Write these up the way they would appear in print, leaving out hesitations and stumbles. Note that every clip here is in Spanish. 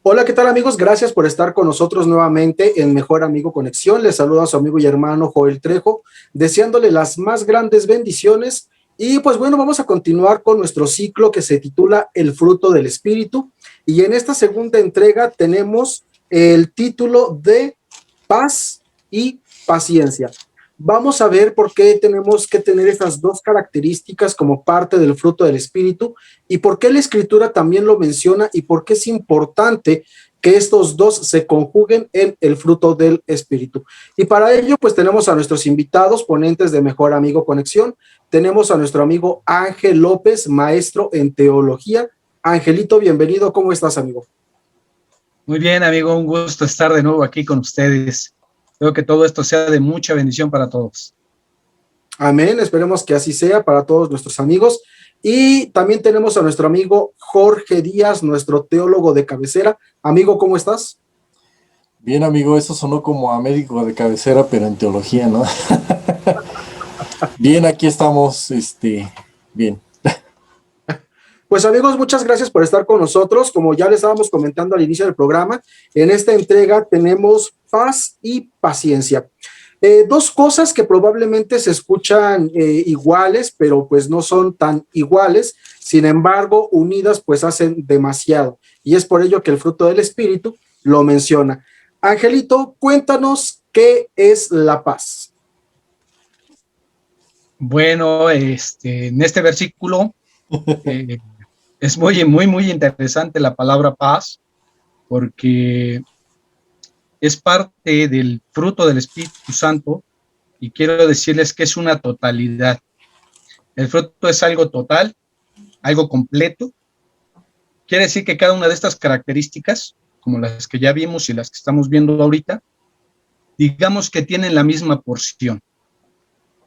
Hola, ¿qué tal amigos? Gracias por estar con nosotros nuevamente en Mejor Amigo Conexión. Les saluda a su amigo y hermano Joel Trejo, deseándole las más grandes bendiciones. Y pues bueno, vamos a continuar con nuestro ciclo que se titula El fruto del Espíritu. Y en esta segunda entrega tenemos el título de Paz y Paciencia. Vamos a ver por qué tenemos que tener estas dos características como parte del fruto del Espíritu y por qué la Escritura también lo menciona y por qué es importante que estos dos se conjuguen en el fruto del Espíritu. Y para ello, pues tenemos a nuestros invitados, ponentes de Mejor Amigo Conexión. Tenemos a nuestro amigo Ángel López, maestro en teología. Angelito, bienvenido. ¿Cómo estás, amigo? Muy bien, amigo, un gusto estar de nuevo aquí con ustedes. Espero que todo esto sea de mucha bendición para todos. Amén, esperemos que así sea para todos nuestros amigos. Y también tenemos a nuestro amigo Jorge Díaz, nuestro teólogo de cabecera. Amigo, ¿cómo estás? Bien, amigo, eso sonó como a médico de cabecera, pero en teología, ¿no? Bien, aquí estamos, bien. Pues amigos, muchas gracias por estar con nosotros. Como ya les estábamos comentando al inicio del programa, en esta entrega tenemos paz y paciencia. Dos cosas que probablemente se escuchan iguales, pero pues no son tan iguales. Sin embargo, unidas pues hacen demasiado. Y es por ello que el fruto del Espíritu lo menciona. Angelito, cuéntanos qué es la paz. Bueno, en este versículo es muy interesante la palabra paz, porque es parte del fruto del Espíritu Santo y quiero decirles que es una totalidad. El fruto es algo total, algo completo. Quiere decir que cada una de estas características, como las que ya vimos y las que estamos viendo ahorita, digamos que tienen la misma porción.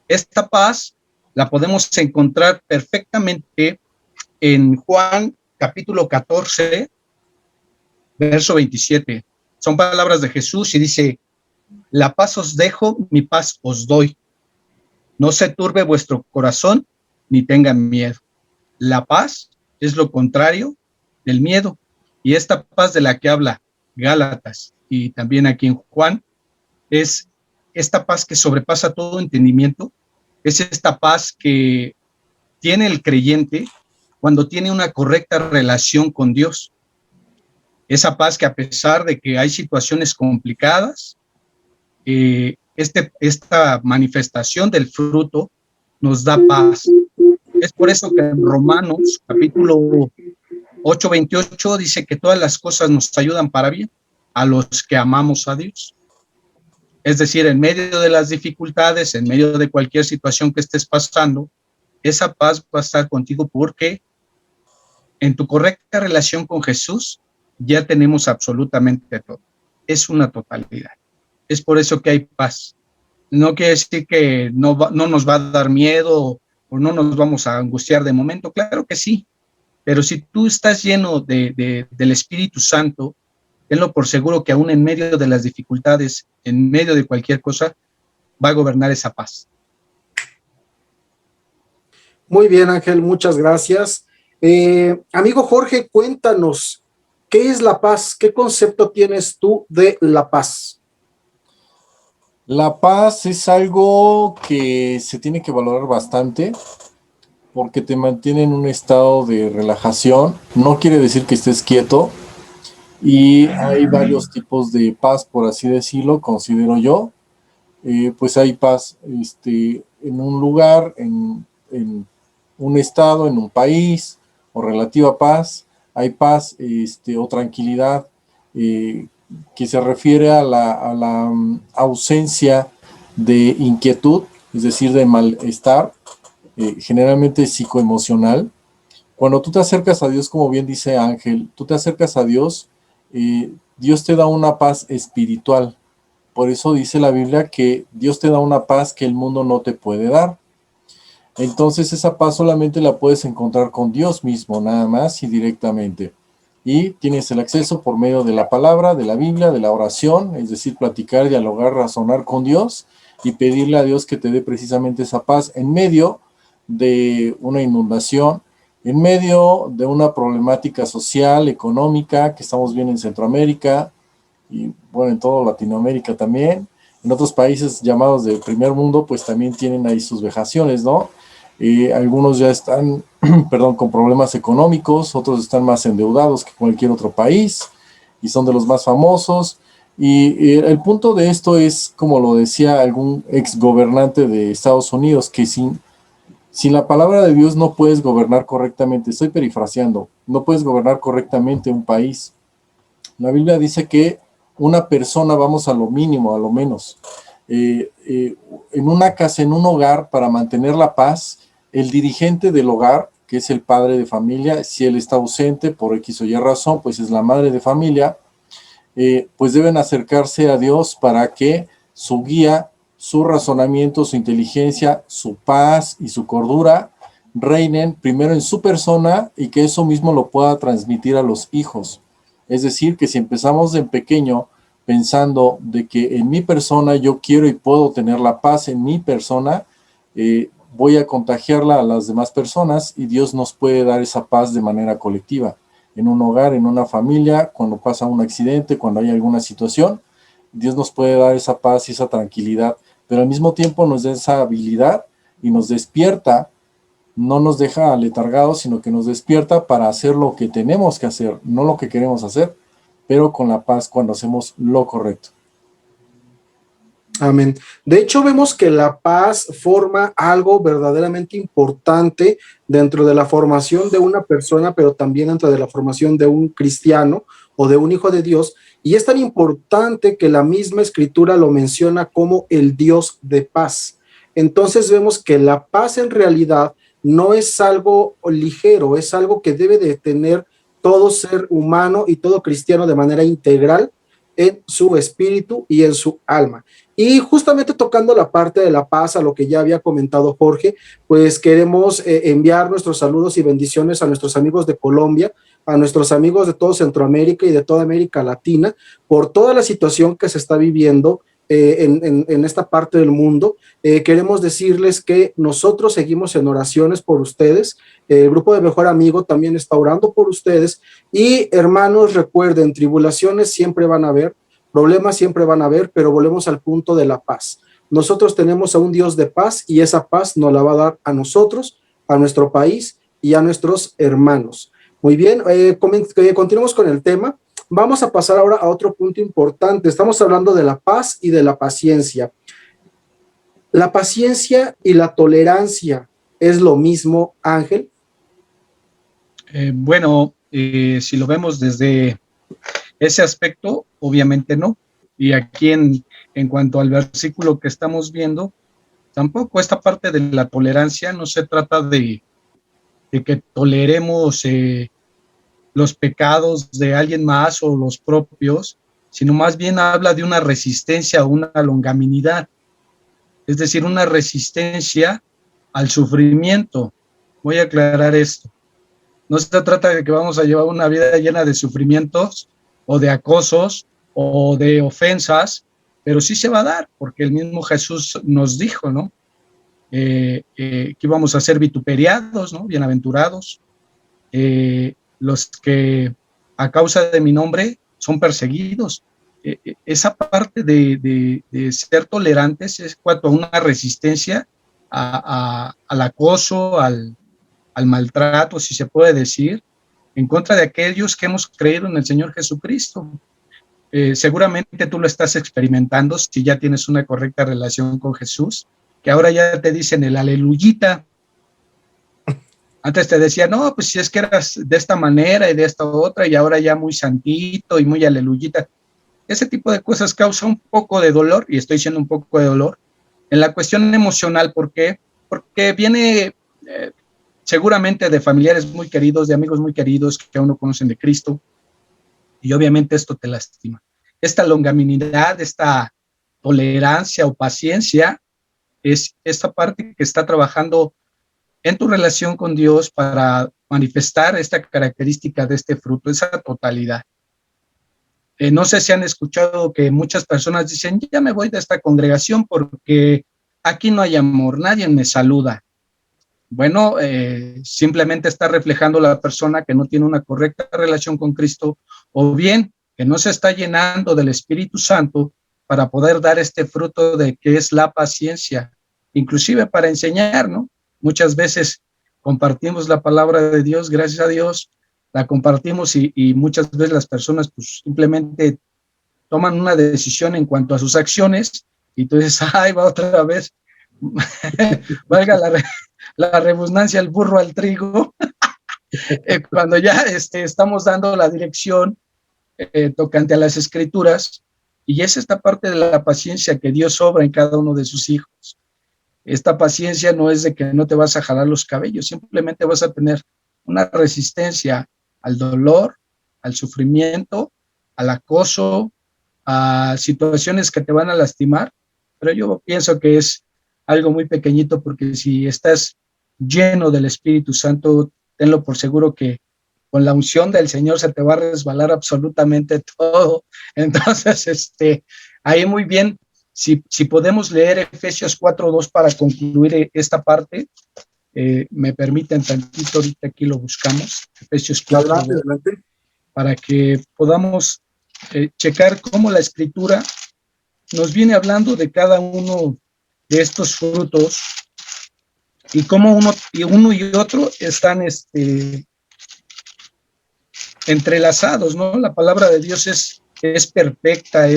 Esta paz la podemos encontrar perfectamente en Juan capítulo 14, verso 27. Son palabras de Jesús y dice: la paz os dejo, mi paz os doy. No se turbe vuestro corazón, ni tengan miedo. La paz es lo contrario del miedo. Y esta paz de la que habla Gálatas y también aquí en Juan es esta paz que sobrepasa todo entendimiento. Es esta paz que tiene el creyente cuando tiene una correcta relación con Dios. Esa paz que, a pesar de que hay situaciones complicadas, esta manifestación del fruto nos da paz. Es por eso que en Romanos capítulo 8:28 dice que todas las cosas nos ayudan para bien a los que amamos a Dios. Es decir, en medio de las dificultades, en medio de cualquier situación que estés pasando, esa paz va a estar contigo porque en tu correcta relación con Jesús ya tenemos absolutamente todo. Es una totalidad. Es por eso que hay paz. No quiere decir que no nos va a dar miedo o no nos vamos a angustiar de momento. Claro que sí. Pero si tú estás lleno del Espíritu Santo, tenlo por seguro que aún en medio de las dificultades, en medio de cualquier cosa, va a gobernar esa paz. Muy bien, Ángel, muchas gracias. Amigo Jorge, cuéntanos, ¿qué es la paz? ¿Qué concepto tienes tú de la paz? La paz es algo que se tiene que valorar bastante porque te mantiene en un estado de relajación. No quiere decir que estés quieto y hay varios tipos de paz, por así decirlo, considero yo. Pues hay paz en un lugar, en un estado, en un país, o relativa paz. Hay paz o tranquilidad que se refiere a la ausencia de inquietud, es decir, de malestar, generalmente psicoemocional. Cuando tú te acercas a Dios, como bien dice Ángel, tú te acercas a Dios, Dios te da una paz espiritual. Por eso dice la Biblia que Dios te da una paz que el mundo no te puede dar. Entonces esa paz solamente la puedes encontrar con Dios mismo, nada más y directamente. Y tienes el acceso por medio de la palabra, de la Biblia, de la oración, es decir, platicar, dialogar, razonar con Dios y pedirle a Dios que te dé precisamente esa paz en medio de una inundación, en medio de una problemática social, económica, que estamos viendo en Centroamérica y bueno, en toda Latinoamérica también. En otros países llamados de primer mundo, pues también tienen ahí sus vejaciones, ¿no? Algunos ya están, perdón, con problemas económicos, otros están más endeudados que cualquier otro país y son de los más famosos. Y el punto de esto es, como lo decía algún ex gobernante de Estados Unidos, que sin la palabra de Dios no puedes gobernar correctamente. Estoy perifraseando, no puedes gobernar correctamente un país. La Biblia dice que una persona, vamos a lo mínimo, a lo menos, en una casa, en un hogar, para mantener la paz, el dirigente del hogar, que es el padre de familia, si él está ausente por X o Y razón, pues es la madre de familia, pues deben acercarse a Dios para que su guía, su razonamiento, su inteligencia, su paz y su cordura reinen primero en su persona y que eso mismo lo pueda transmitir a los hijos. Es decir, que si empezamos en pequeño pensando de que en mi persona yo quiero y puedo tener la paz en mi persona, voy a contagiarla a las demás personas y Dios nos puede dar esa paz de manera colectiva. En un hogar, en una familia, cuando pasa un accidente, cuando hay alguna situación, Dios nos puede dar esa paz y esa tranquilidad, pero al mismo tiempo nos da esa habilidad y nos despierta, no nos deja aletargados, sino que nos despierta para hacer lo que tenemos que hacer, no lo que queremos hacer, pero con la paz cuando hacemos lo correcto. Amén. De hecho, vemos que la paz forma algo verdaderamente importante dentro de la formación de una persona, pero también dentro de la formación de un cristiano o de un hijo de Dios. Y es tan importante que la misma escritura lo menciona como el Dios de paz. Entonces vemos que la paz en realidad no es algo ligero, es algo que debe de tener todo ser humano y todo cristiano de manera integral en su espíritu y en su alma. Y justamente tocando la parte de la paz, a lo que ya había comentado Jorge, pues queremos enviar nuestros saludos y bendiciones a nuestros amigos de Colombia, a nuestros amigos de todo Centroamérica y de toda América Latina, por toda la situación que se está viviendo en esta parte del mundo. Queremos decirles que nosotros seguimos en oraciones por ustedes. El grupo de Mejor Amigo también está orando por ustedes. Y hermanos, recuerden, tribulaciones siempre van a haber, problemas siempre van a haber, pero volvemos al punto de la paz. Nosotros tenemos a un Dios de paz y esa paz nos la va a dar a nosotros, a nuestro país y a nuestros hermanos. Muy bien, continuamos con el tema. Vamos a pasar ahora a otro punto importante. Estamos hablando de la paz y de la paciencia. ¿La paciencia y la tolerancia es lo mismo, Ángel? Bueno, si lo vemos desde ese aspecto, obviamente no. Y aquí en cuanto al versículo que estamos viendo, tampoco esta parte de la tolerancia no se trata de que toleremos los pecados de alguien más o los propios, sino más bien habla de una resistencia o una longanimidad, es decir, una resistencia al sufrimiento. Voy a aclarar esto. No se trata de que vamos a llevar una vida llena de sufrimientos o de acosos o de ofensas, pero sí se va a dar, porque el mismo Jesús nos dijo, ¿no? Que íbamos a ser vituperiados, ¿no? Bienaventurados. Los que a causa de mi nombre son perseguidos. Esa parte de ser tolerantes es cuanto a una resistencia al acoso, al maltrato, si se puede decir, en contra de aquellos que hemos creído en el Señor Jesucristo. Seguramente tú lo estás experimentando si ya tienes una correcta relación con Jesús, que ahora ya te dicen el aleluyita. Antes te decía, no, pues si es que eras de esta manera y de esta otra, y ahora ya muy santito y muy aleluyita. Ese tipo de cosas causa un poco de dolor, y estoy diciendo un poco de dolor, en la cuestión emocional. ¿Por qué? Porque viene seguramente de familiares muy queridos, de amigos muy queridos que aún no conocen de Cristo, y obviamente esto te lastima. Esta longanimidad, esta tolerancia o paciencia, es esta parte que está trabajando en tu relación con Dios para manifestar esta característica de este fruto, esa totalidad. No sé si han escuchado que muchas personas dicen, ya me voy de esta congregación porque aquí no hay amor, nadie me saluda. Bueno, simplemente está reflejando la persona que no tiene una correcta relación con Cristo, o bien que no se está llenando del Espíritu Santo para poder dar este fruto de que es la paciencia, inclusive para enseñar, ¿no? Muchas veces compartimos la palabra de Dios, gracias a Dios, la compartimos y muchas veces las personas pues simplemente toman una decisión en cuanto a sus acciones y tú dices, ay, va otra vez, valga la redundancia, el burro al trigo, cuando ya estamos dando la dirección tocante a las escrituras, y es esta parte de la paciencia que Dios obra en cada uno de sus hijos. Esta paciencia no es de que no te vas a jalar los cabellos, simplemente vas a tener una resistencia al dolor, al sufrimiento, al acoso, a situaciones que te van a lastimar, pero yo pienso que es algo muy pequeñito porque si estás lleno del Espíritu Santo, tenlo por seguro que con la unción del Señor se te va a resbalar absolutamente todo. Entonces, ahí muy bien, si podemos leer Efesios 4:2 para concluir esta parte, me permiten tantito, ahorita aquí lo buscamos, Efesios 4:2, para que podamos checar cómo la Escritura nos viene hablando de cada uno de estos frutos y cómo uno y otro están entrelazados, ¿no? La palabra de Dios es perfecta,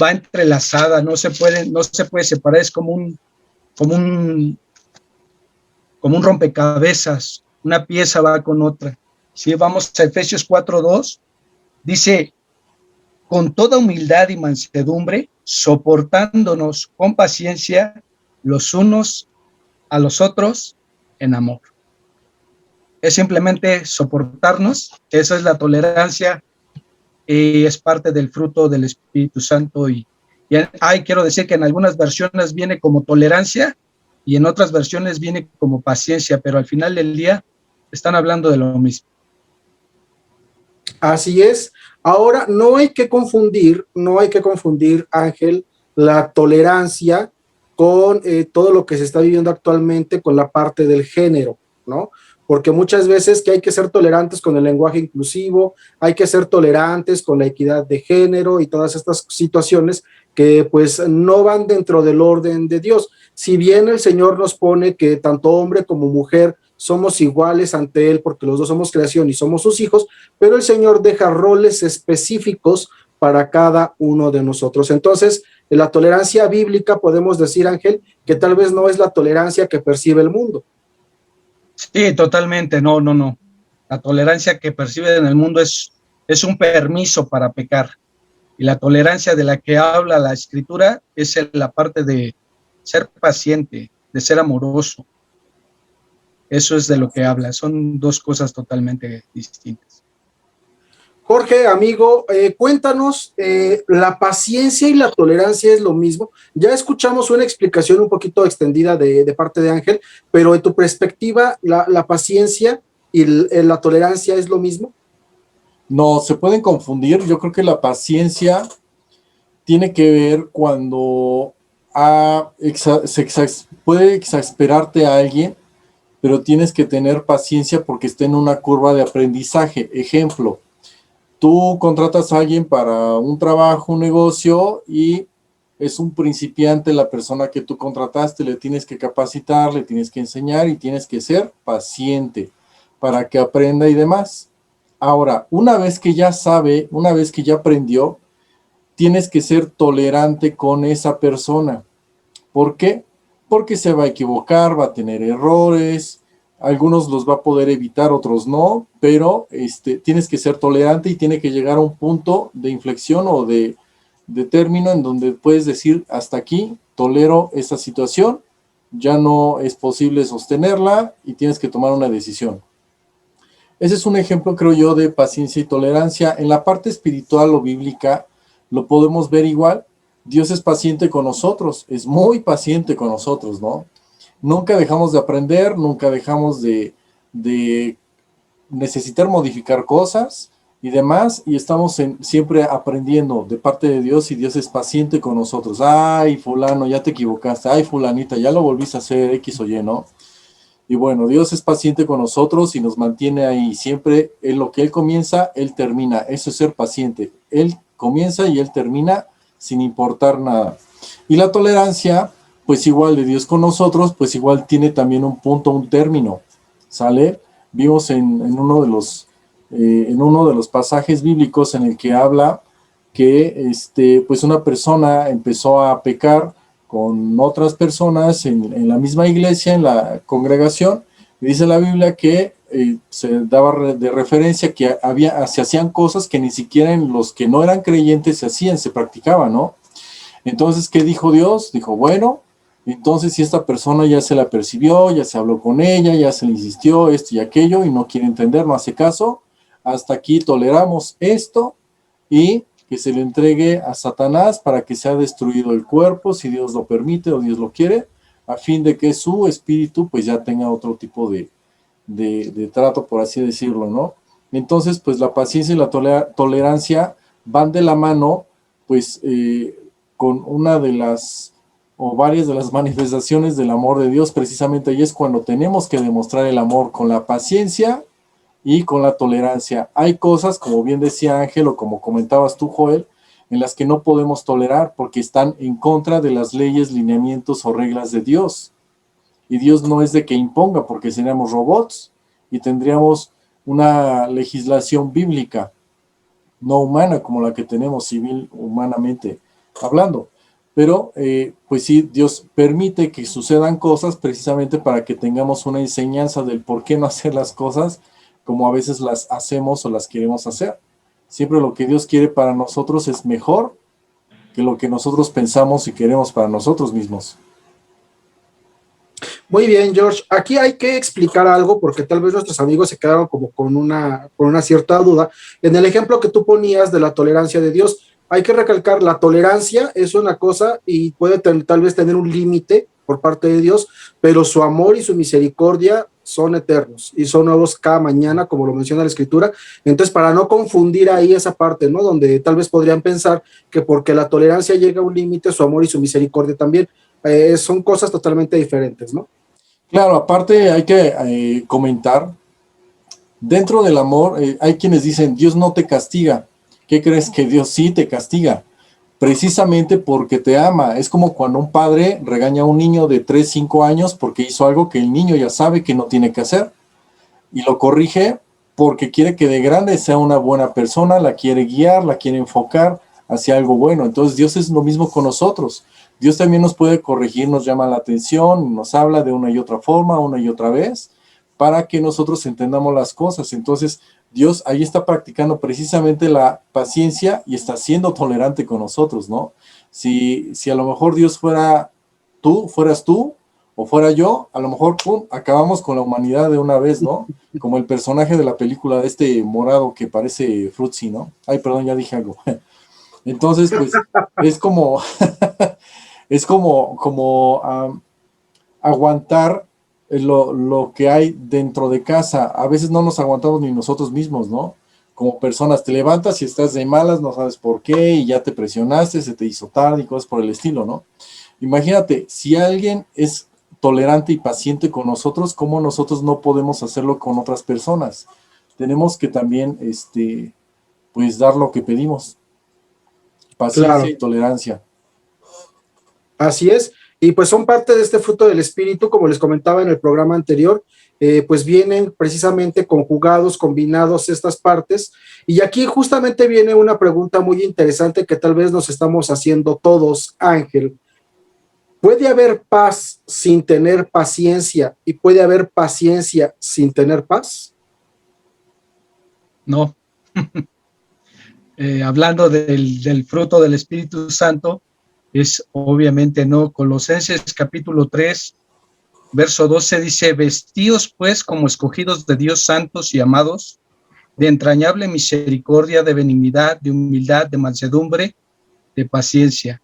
va entrelazada, no se puede separar, es como un rompecabezas, una pieza va con otra. Si vamos a Efesios 4:2, dice, con toda humildad y mansedumbre, soportándonos con paciencia los unos a los otros en amor. Es simplemente soportarnos, esa es la tolerancia, y es parte del fruto del Espíritu Santo. Y quiero decir que en algunas versiones viene como tolerancia y en otras versiones viene como paciencia, pero al final del día están hablando de lo mismo. Así es. Ahora, no hay que confundir, Ángel, la tolerancia con todo lo que se está viviendo actualmente con la parte del género, ¿no? Porque muchas veces que hay que ser tolerantes con el lenguaje inclusivo, hay que ser tolerantes con la equidad de género y todas estas situaciones que pues no van dentro del orden de Dios. Si bien el Señor nos pone que tanto hombre como mujer somos iguales ante Él porque los dos somos creación y somos sus hijos, pero el Señor deja roles específicos para cada uno de nosotros. Entonces, la tolerancia bíblica, podemos decir, Ángel, que tal vez no es la tolerancia que percibe el mundo. Sí, totalmente, no. La tolerancia que percibe en el mundo es un permiso para pecar. Y la tolerancia de la que habla la Escritura es la parte de ser paciente, de ser amoroso. Eso es de lo que habla. Son dos cosas totalmente distintas. Jorge, amigo, cuéntanos, ¿la paciencia y la tolerancia es lo mismo? Ya escuchamos una explicación un poquito extendida de parte de Ángel, pero en tu perspectiva, ¿la paciencia y la tolerancia es lo mismo? No, se pueden confundir. Yo creo que la paciencia tiene que ver cuando puede exasperarte a alguien, pero tienes que tener paciencia porque está en una curva de aprendizaje. Ejemplo, tú contratas a alguien para un trabajo, un negocio, y es un principiante la persona que tú contrataste, le tienes que capacitar, le tienes que enseñar y tienes que ser paciente para que aprenda y demás. Ahora, una vez que ya sabe, una vez que ya aprendió, tienes que ser tolerante con esa persona. ¿Por qué? Porque se va a equivocar, va a tener errores, algunos los va a poder evitar, otros no, pero tienes que ser tolerante y tiene que llegar a un punto de inflexión o de término en donde puedes decir, hasta aquí, tolero esta situación, ya no es posible sostenerla y tienes que tomar una decisión. Ese es un ejemplo, creo yo, de paciencia y tolerancia. En la parte espiritual o bíblica lo podemos ver igual. Dios es paciente con nosotros, es muy paciente con nosotros, ¿no? Nunca dejamos de aprender, nunca dejamos de necesitar modificar cosas. y demás, y estamos siempre aprendiendo de parte de Dios, y Dios es paciente con nosotros. Ay, fulano, ya te equivocaste. Ay, fulanita, ya lo volviste a hacer, X o Y, ¿no? Y bueno, Dios es paciente con nosotros y nos mantiene ahí. Siempre en lo que Él comienza, Él termina. Eso es ser paciente. Él comienza y Él termina sin importar nada. Y la tolerancia, pues igual de Dios con nosotros, pues igual tiene también un punto, un término. ¿Sale? Vimos en uno de los pasajes bíblicos en el que habla que pues una persona empezó a pecar con otras personas en la misma iglesia, en la congregación, y dice la Biblia que se daba de referencia que se hacían cosas que ni siquiera en los que no eran creyentes se hacían, se practicaban, ¿no? Entonces, ¿qué dijo Dios? Dijo, bueno, entonces si esta persona ya se la percibió, ya se habló con ella, ya se le insistió esto y aquello, y no quiere entender, no hace caso, hasta aquí toleramos esto, y que se le entregue a Satanás para que sea destruido el cuerpo, si Dios lo permite o Dios lo quiere, a fin de que su espíritu pues ya tenga otro tipo de trato, por así decirlo, ¿no? Entonces, pues la paciencia y la tolerancia van de la mano, pues con una de las, o varias de las manifestaciones del amor de Dios, precisamente ahí es cuando tenemos que demostrar el amor con la paciencia y con la tolerancia. Hay cosas, como bien decía Ángel, o como comentabas tú, Joel, en las que no podemos tolerar porque están en contra de las leyes, lineamientos o reglas de Dios. Y Dios no es de que imponga, porque seríamos robots y tendríamos una legislación bíblica, no humana como la que tenemos civil, humanamente hablando. Pero, pues sí, Dios permite que sucedan cosas precisamente para que tengamos una enseñanza del por qué no hacer las cosas como a veces las hacemos o las queremos hacer. Siempre lo que Dios quiere para nosotros es mejor que lo que nosotros pensamos y queremos para nosotros mismos. Muy bien, George. Aquí hay que explicar algo porque tal vez nuestros amigos se quedaron como con una cierta duda. En el ejemplo que tú ponías de la tolerancia de Dios, hay que recalcar, la tolerancia es una cosa y puede tal vez tener un límite por parte de Dios, pero su amor y su misericordia son eternos y son nuevos cada mañana, como lo menciona la Escritura. Entonces, para no confundir ahí esa parte, ¿no? Donde tal vez podrían pensar que porque la tolerancia llega a un límite, su amor y su misericordia también, son cosas totalmente diferentes, ¿no? Claro, aparte hay que comentar, dentro del amor hay quienes dicen, Dios no te castiga. ¿Qué crees? Que Dios sí te castiga, precisamente porque te ama. Es como cuando un padre regaña a un niño de 3, 5 años porque hizo algo que el niño ya sabe que no tiene que hacer, y lo corrige porque quiere que de grande sea una buena persona, la quiere guiar, la quiere enfocar hacia algo bueno. Entonces Dios es lo mismo con nosotros. Dios también nos puede corregir, nos llama la atención, nos habla de una y otra forma, una y otra vez, para que nosotros entendamos las cosas. Entonces Dios ahí está practicando precisamente la paciencia y está siendo tolerante con nosotros, ¿no? Si a lo mejor Dios fueras tú, o fuera yo, a lo mejor pum, acabamos con la humanidad de una vez, ¿no? Como el personaje de la película de este morado que parece Fruitsy, ¿no? Ay, perdón, ya dije algo. Entonces, pues, es como, es como aguantar lo que hay dentro de casa. A veces no nos aguantamos ni nosotros mismos, ¿no? Como personas, te levantas y estás de malas, no sabes por qué, y ya te presionaste, se te hizo tarde y cosas por el estilo, ¿no? Imagínate, si alguien es tolerante y paciente con nosotros, ¿cómo nosotros no podemos hacerlo con otras personas? Tenemos que también, pues, dar lo que pedimos. Paciencia Claro. y tolerancia. Así es, y pues son parte de este fruto del Espíritu, como les comentaba en el programa anterior, pues vienen precisamente conjugados, combinados estas partes, y aquí justamente viene una pregunta muy interesante que tal vez nos estamos haciendo todos, Ángel. ¿Puede haber paz sin tener paciencia y puede haber paciencia sin tener paz? No. Hablando del fruto del Espíritu Santo, es obviamente no. Colosenses capítulo 3, verso 12 dice, vestíos pues como escogidos de Dios, santos y amados, de entrañable misericordia, de benignidad, de humildad, de mansedumbre, de paciencia.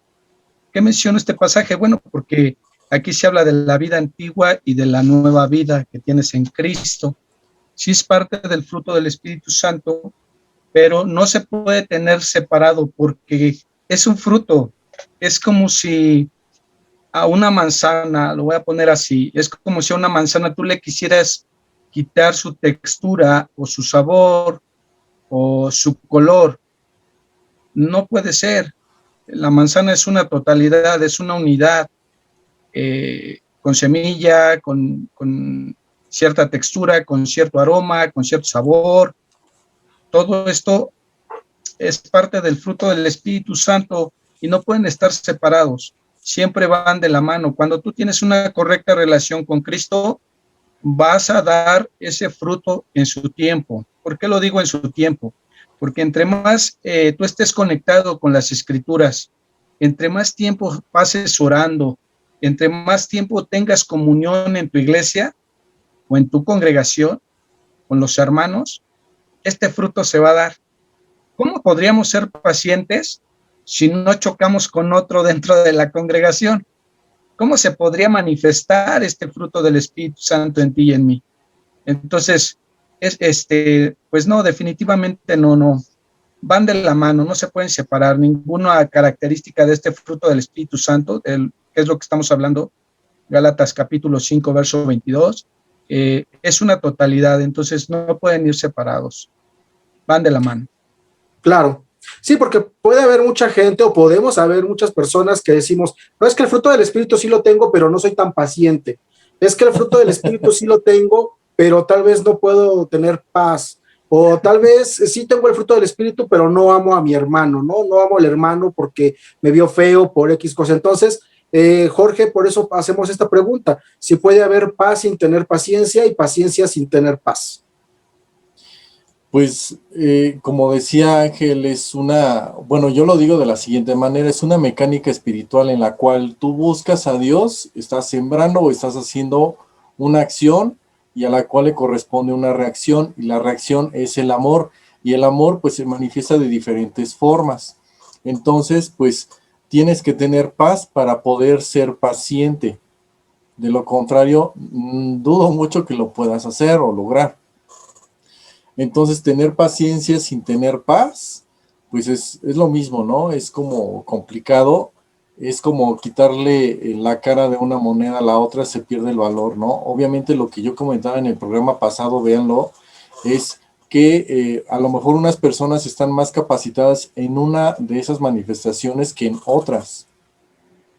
¿Qué menciona este pasaje? Bueno, porque aquí se habla de la vida antigua y de la nueva vida que tienes en Cristo. Si es parte del fruto del Espíritu Santo, pero no se puede tener separado porque es un fruto. Es como si a una manzana, lo voy a poner así, es como si a una manzana tú le quisieras quitar su textura o su sabor o su color. No puede ser. La manzana es una totalidad, es una unidad, con semilla, con cierta textura, con cierto aroma, con cierto sabor. Todo esto es parte del fruto del Espíritu Santo y no pueden estar separados. Siempre van de la mano. Cuando tú tienes una correcta relación con Cristo, vas a dar ese fruto en su tiempo. ¿Por qué lo digo en su tiempo? Porque entre más tú estés conectado con las Escrituras, entre más tiempo pases orando, entre más tiempo tengas comunión en tu iglesia o en tu congregación con los hermanos, este fruto se va a dar. ¿Cómo podríamos ser pacientes si no chocamos con otro dentro de la congregación? ¿Cómo se podría manifestar este fruto del Espíritu Santo en ti y en mí? Entonces, pues no, definitivamente no, van de la mano, no se pueden separar. Ninguna característica de este fruto del Espíritu Santo, que es lo que estamos hablando, Gálatas capítulo 5, verso 22, es una totalidad, entonces no pueden ir separados, van de la mano. Claro. Sí, porque puede haber mucha gente o podemos haber muchas personas que decimos, no, es que el fruto del Espíritu sí lo tengo, pero no soy tan paciente. Es que el fruto del Espíritu sí lo tengo, pero tal vez no puedo tener paz. O tal vez sí tengo el fruto del Espíritu, pero no amo a mi hermano, ¿no? No amo al hermano porque me vio feo por X cosa. Entonces, Jorge, por eso hacemos esta pregunta. Si puede haber paz sin tener paciencia y paciencia sin tener paz. Pues, como decía Ángel, bueno, yo lo digo de la siguiente manera, es una mecánica espiritual en la cual tú buscas a Dios, estás sembrando o estás haciendo una acción y a la cual le corresponde una reacción, y la reacción es el amor, y el amor pues se manifiesta de diferentes formas. Entonces, pues, tienes que tener paz para poder ser paciente. De lo contrario, dudo mucho que lo puedas hacer o lograr. Entonces, tener paciencia sin tener paz, pues es lo mismo, ¿no? Es como complicado, es como quitarle la cara de una moneda a la otra, se pierde el valor, ¿no? Obviamente lo que yo comentaba en el programa pasado, véanlo, es que a lo mejor unas personas están más capacitadas en una de esas manifestaciones que en otras.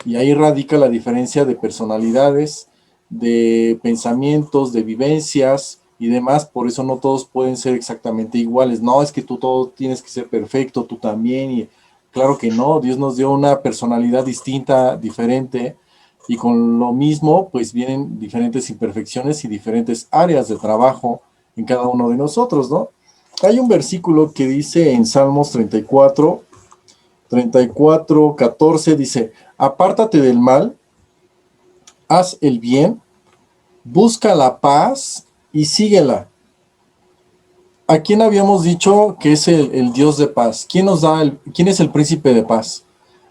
Y ahí radica la diferencia de personalidades, de pensamientos, de vivencias y demás. Por eso no todos pueden ser exactamente iguales. No, es que tú todo tienes que ser perfecto, tú también. Y claro que no, Dios nos dio una personalidad distinta, diferente. Y con lo mismo, pues vienen diferentes imperfecciones y diferentes áreas de trabajo en cada uno de nosotros, ¿no? Hay un versículo que dice en Salmos 34, 14, dice: apártate del mal, haz el bien, busca la paz y síguela. ¿A quién habíamos dicho que es el Dios de paz? ¿Quién es el príncipe de paz?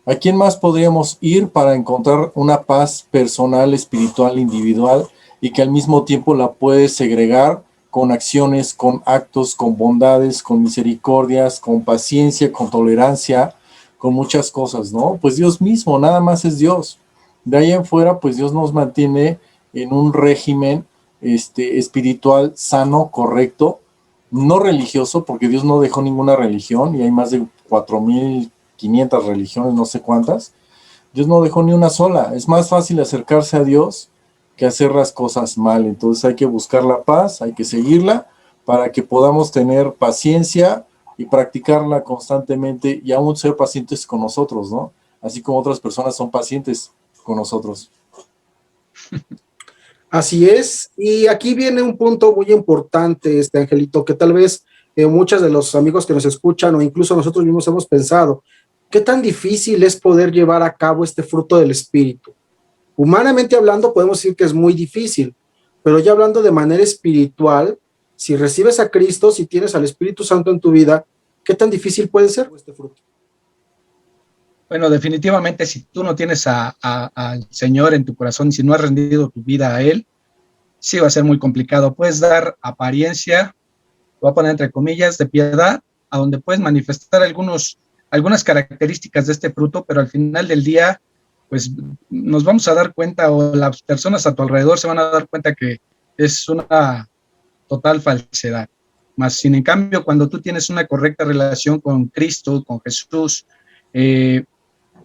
¿A quién más podríamos ir para encontrar una paz personal, espiritual, individual, y que al mismo tiempo la puedes segregar con acciones, con actos, con bondades, con misericordias, con paciencia, con tolerancia, con muchas cosas, ¿no? Pues Dios mismo, nada más es Dios. De ahí en fuera, pues Dios nos mantiene en un régimen espiritual sano, correcto, no religioso, porque Dios no dejó ninguna religión, y hay más de 4,500 religiones, no sé cuántas. Dios no dejó ni una sola. Es más fácil acercarse a Dios que hacer las cosas mal. Entonces hay que buscar la paz, hay que seguirla para que podamos tener paciencia y practicarla constantemente y aún ser pacientes con nosotros, ¿no? Así como otras personas son pacientes con nosotros. Así es, y aquí viene un punto muy importante, Angelito, que tal vez muchos de los amigos que nos escuchan o incluso nosotros mismos hemos pensado, ¿qué tan difícil es poder llevar a cabo este fruto del Espíritu? Humanamente hablando podemos decir que es muy difícil, pero ya hablando de manera espiritual, si recibes a Cristo, si tienes al Espíritu Santo en tu vida, ¿qué tan difícil puede ser este fruto? Bueno, definitivamente si tú no tienes al Señor en tu corazón, si no has rendido tu vida a Él, sí va a ser muy complicado. Puedes dar apariencia, lo voy a poner entre comillas, de piedad, a donde puedes manifestar algunas características de este fruto, pero al final del día, pues nos vamos a dar cuenta, o las personas a tu alrededor se van a dar cuenta que es una total falsedad. Más sin en cambio, cuando tú tienes una correcta relación con Cristo, con Jesús,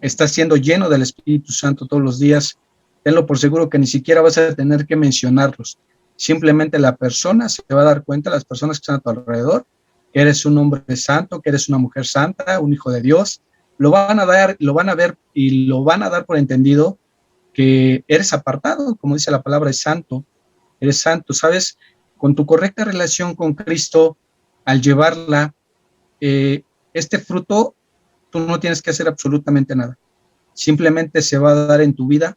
estás siendo lleno del Espíritu Santo todos los días, tenlo por seguro que ni siquiera vas a tener que mencionarlos. Simplemente la persona se va a dar cuenta, las personas que están a tu alrededor, que eres un hombre santo, que eres una mujer santa, un hijo de Dios, lo van a ver y lo van a dar por entendido que eres apartado, como dice la palabra, es santo, eres santo, ¿sabes? Con tu correcta relación con Cristo, al llevarla, este fruto, tú no tienes que hacer absolutamente nada. Simplemente se va a dar en tu vida,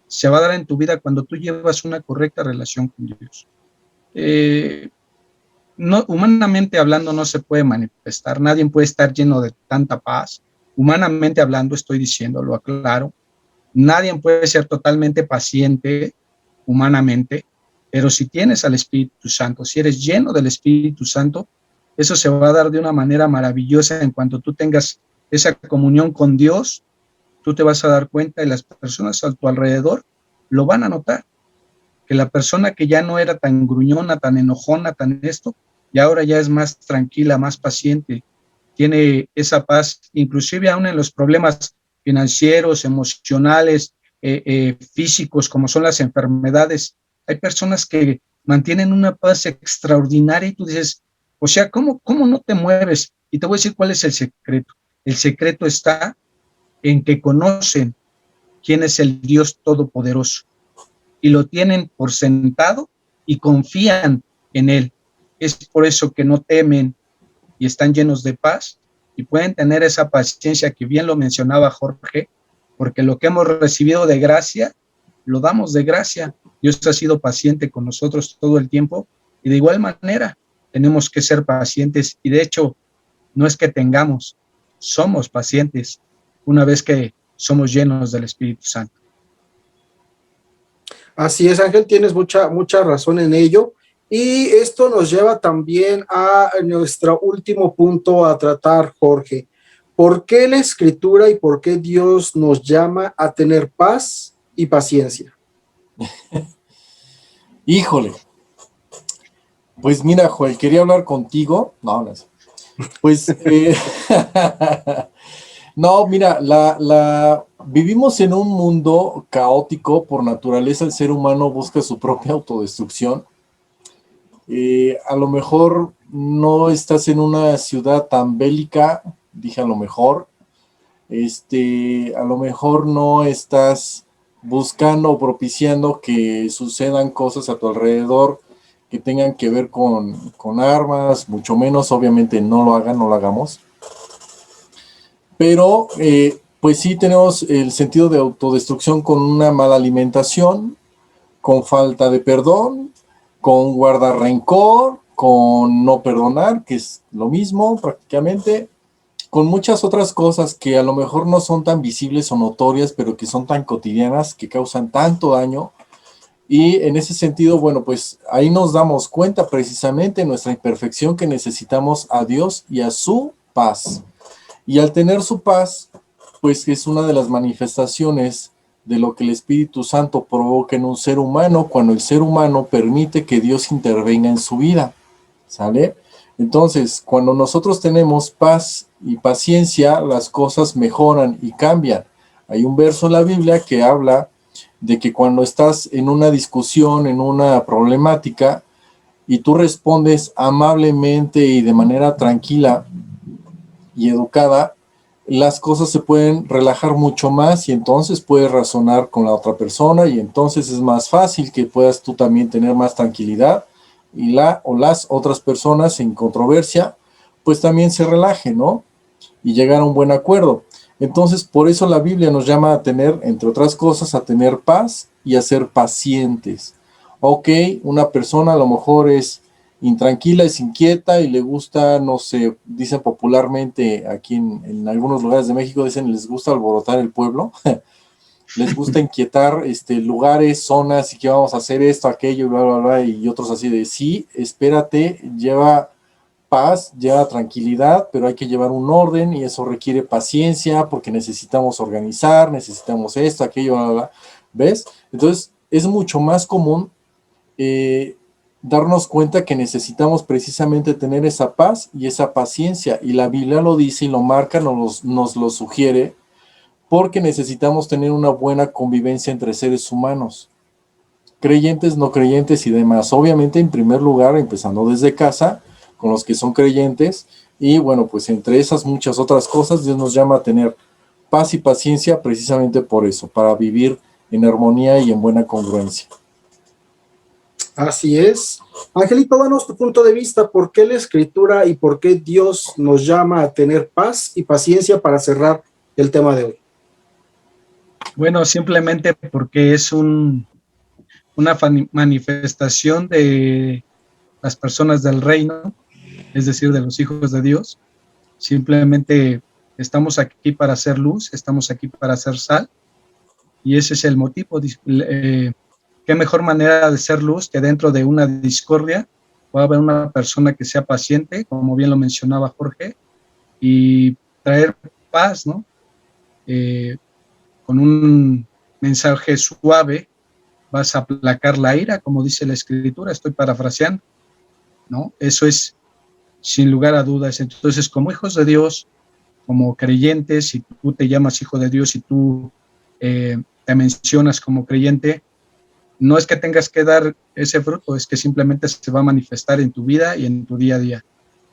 se va a dar en tu vida cuando tú llevas una correcta relación con Dios. No, humanamente hablando no se puede manifestar, nadie puede estar lleno de tanta paz. Humanamente hablando, estoy diciendo, lo aclaro, nadie puede ser totalmente paciente humanamente, pero si tienes al Espíritu Santo, si eres lleno del Espíritu Santo, eso se va a dar de una manera maravillosa. En cuanto tú tengas esa comunión con Dios, tú te vas a dar cuenta y las personas a tu alrededor lo van a notar, que la persona que ya no era tan gruñona, tan enojona, tan esto, y ahora ya es más tranquila, más paciente, tiene esa paz, inclusive aún en los problemas financieros, emocionales, físicos, como son las enfermedades. Hay personas que mantienen una paz extraordinaria y tú dices, o sea, ¿cómo no te mueves? Y te voy a decir cuál es el secreto. El secreto está en que conocen quién es el Dios Todopoderoso y lo tienen por sentado y confían en Él. Es por eso que no temen y están llenos de paz y pueden tener esa paciencia que bien lo mencionaba Jorge, porque lo que hemos recibido de gracia, lo damos de gracia. Dios ha sido paciente con nosotros todo el tiempo y de igual manera tenemos que ser pacientes y de hecho no es que tengamos, somos pacientes una vez que somos llenos del Espíritu Santo. Así es, Ángel, tienes mucha razón en ello. Y esto nos lleva también a nuestro último punto a tratar, Jorge. ¿Por qué la Escritura y por qué Dios nos llama a tener paz y paciencia? Híjole. Pues mira, Joel, quería hablar contigo. No. Pues, no, mira, vivimos en un mundo caótico. Por naturaleza, el ser humano busca su propia autodestrucción. A lo mejor no estás en una ciudad tan bélica, dije a lo mejor. A lo mejor no estás buscando o propiciando que sucedan cosas a tu alrededor que tengan que ver con armas, mucho menos, obviamente no lo hagan, no lo hagamos. Pero, pues sí tenemos el sentido de autodestrucción con una mala alimentación, con falta de perdón, con guardar rencor, con no perdonar, que es lo mismo prácticamente, con muchas otras cosas que a lo mejor no son tan visibles o notorias, pero que son tan cotidianas, que causan tanto daño. Y en ese sentido, bueno, pues ahí nos damos cuenta precisamente de nuestra imperfección, que necesitamos a Dios y a su paz. Y al tener su paz, pues es una de las manifestaciones de lo que el Espíritu Santo provoca en un ser humano cuando el ser humano permite que Dios intervenga en su vida, ¿sale? Entonces, cuando nosotros tenemos paz y paciencia, las cosas mejoran y cambian. Hay un verso en la Biblia que habla de que cuando estás en una discusión, en una problemática, y tú respondes amablemente y de manera tranquila y educada, las cosas se pueden relajar mucho más y entonces puedes razonar con la otra persona y entonces es más fácil que puedas tú también tener más tranquilidad y las otras personas en controversia pues también se relajen, ¿no? Y llegar a un buen acuerdo. Entonces, por eso la Biblia nos llama a tener, entre otras cosas, a tener paz y a ser pacientes. Ok, una persona a lo mejor es intranquila, es inquieta y le gusta, no sé, dicen popularmente aquí en algunos lugares de México, dicen les gusta alborotar el pueblo, les gusta inquietar lugares, zonas y que vamos a hacer esto, aquello, bla, bla, bla, y otros así de sí, espérate, lleva paz, lleva tranquilidad, pero hay que llevar un orden y eso requiere paciencia porque necesitamos organizar, necesitamos esto, aquello, bla, bla, bla. ¿Ves? Entonces es mucho más común darnos cuenta que necesitamos precisamente tener esa paz y esa paciencia, y la Biblia lo dice y lo marca, nos lo sugiere, porque necesitamos tener una buena convivencia entre seres humanos, creyentes, no creyentes y demás. Obviamente, en primer lugar, empezando desde casa, con los que son creyentes, y bueno, pues entre esas muchas otras cosas, Dios nos llama a tener paz y paciencia precisamente por eso, para vivir en armonía y en buena congruencia. Así es. Angelito, danos tu punto de vista, ¿por qué la Escritura y por qué Dios nos llama a tener paz y paciencia para cerrar el tema de hoy? Bueno, simplemente porque es una manifestación de las personas del reino, es decir, de los hijos de Dios. Simplemente estamos aquí para hacer luz, estamos aquí para hacer sal, y ese es el motivo. ¿Qué mejor manera de ser luz que dentro de una discordia pueda haber una persona que sea paciente, como bien lo mencionaba Jorge, y traer paz, ¿no? Con un mensaje suave vas a aplacar la ira, como dice la Escritura, estoy parafraseando, ¿no? Eso es sin lugar a dudas. Entonces, como hijos de Dios, como creyentes, si tú te llamas hijo de Dios y tú te mencionas como creyente, no es que tengas que dar ese fruto, es que simplemente se va a manifestar en tu vida y en tu día a día.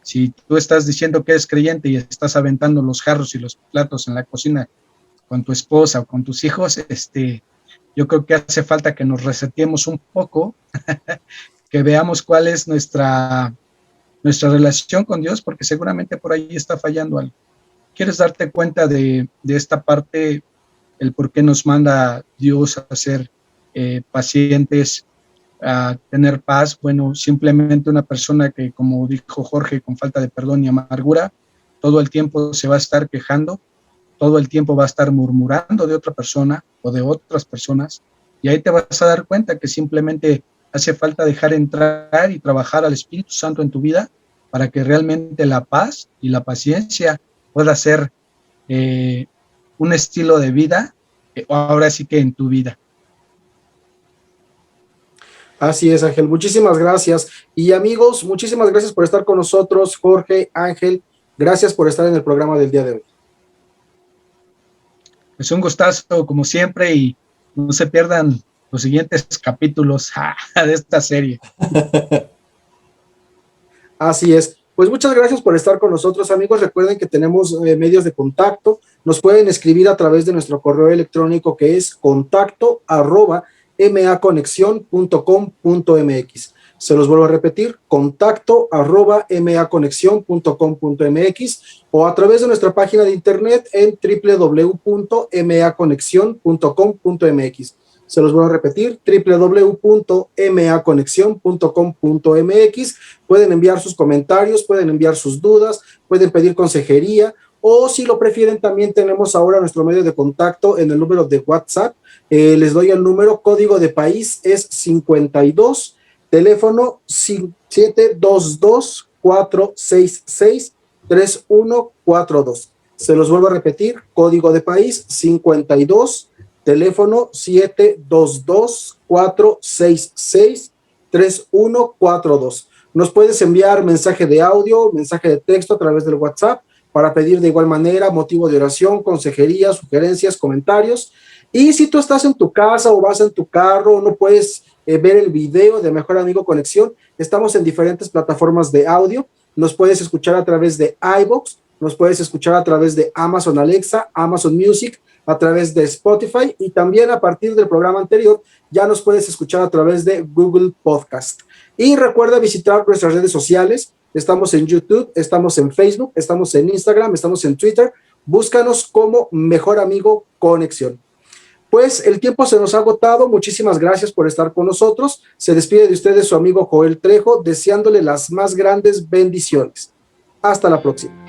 Si tú estás diciendo que eres creyente y estás aventando los jarros y los platos en la cocina con tu esposa o con tus hijos, yo creo que hace falta que nos reseteemos un poco, que veamos cuál es nuestra relación con Dios, porque seguramente por ahí está fallando algo. ¿Quieres darte cuenta de esta parte, el por qué nos manda Dios a ser pacientes, a tener paz? Bueno, simplemente una persona que, como dijo Jorge, con falta de perdón y amargura, todo el tiempo se va a estar quejando, todo el tiempo va a estar murmurando de otra persona o de otras personas, y ahí te vas a dar cuenta que simplemente hace falta dejar entrar y trabajar al Espíritu Santo en tu vida para que realmente la paz y la paciencia pueda ser un estilo de vida, ahora sí que en tu vida. Así es, Ángel. Muchísimas gracias. Y amigos, muchísimas gracias por estar con nosotros, Jorge, Ángel. Gracias por estar en el programa del día de hoy. Es un gustazo, como siempre, y no se pierdan los siguientes capítulos de esta serie. Así es. Pues muchas gracias por estar con nosotros, amigos. Recuerden que tenemos medios de contacto. Nos pueden escribir a través de nuestro correo electrónico, que es contacto@maconexion.com.mx. Se los vuelvo a repetir, contacto@maconexion.com.mx, o a través de nuestra página de internet en www.maconexion.com.mx. Se los voy a repetir, www.maconexion.com.mx. Pueden enviar sus comentarios, pueden enviar sus dudas, pueden pedir consejería, o si lo prefieren, también tenemos ahora nuestro medio de contacto en el número de WhatsApp. Les doy el número, código de país es 52, teléfono 722-466-3142. Se los vuelvo a repetir, código de país 52, teléfono 722-466-3142. Nos puedes enviar mensaje de audio, mensaje de texto a través del WhatsApp para pedir de igual manera motivo de oración, consejería, sugerencias, comentarios. Y si tú estás en tu casa o vas en tu carro, no puedes ver el video de Mejor Amigo Conexión, estamos en diferentes plataformas de audio. Nos puedes escuchar a través de iVoox, nos puedes escuchar a través de Amazon Alexa, Amazon Music, a través de Spotify, y también a partir del programa anterior ya nos puedes escuchar a través de Google Podcast. Y recuerda visitar nuestras redes sociales. Estamos en YouTube, estamos en Facebook, estamos en Instagram, estamos en Twitter. Búscanos como Mejor Amigo Conexión. Pues el tiempo se nos ha agotado. Muchísimas gracias por estar con nosotros. Se despide de ustedes su amigo Joel Trejo, deseándole las más grandes bendiciones. Hasta la próxima.